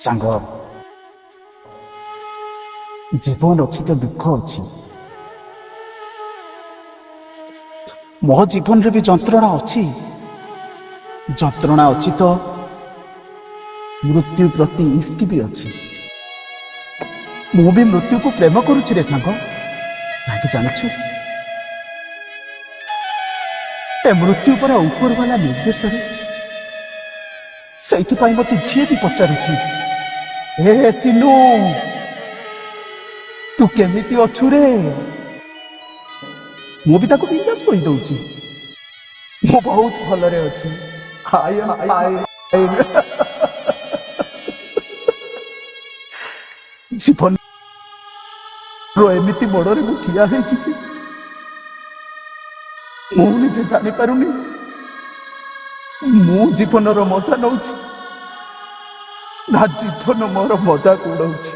ସାଙ୍ଗ, ଜୀବନ ଅଛି ତ ଦୁଃଖ ଅଛି। ମୋ ଜୀବନରେ ବି ଯନ୍ତ୍ରଣା ଅଛି। ଯନ୍ତ୍ରଣା ଅଛି ତ ମୃତ୍ୟୁ ପ୍ରତି ଇସ୍କ ବି ଅଛି। ମୁଁ ବି ମୃତ୍ୟୁକୁ ପ୍ରେମ କରୁଛି ରେ ସାଙ୍ଗ। କାହିଁକି ଜାଣିଛୁ, ଏ ମୃତ୍ୟୁ ପରା ଉପର ବାଲା ନିର୍ଦ୍ଦେଶରେ। ସେଇଥିପାଇଁ ମତେ ଯିଏ ବି ପଚାରୁଛି, ହେ ଚିନୁ, ତୁ କେମିତି ଅଛୁ ରେ, ମୁଁ ବି ତାକୁ ବିନ୍ଦାସ କହିଦଉଛି, ମୁଁ ବହୁତ ଭଲରେ ଅଛି। ଜୀବନ ଏମିତି ମୋଡରେ ମୁଁ ଠିଆ ହେଇଛି ଯେ ମୁଁ ନିଜେ ଜାଣିପାରୁନି ମୁଁ ଜୀବନର ମଜା ନଉଛି ନା ଜୀବନ ମୋର ମଜାକୁ ଉଡଉଛି।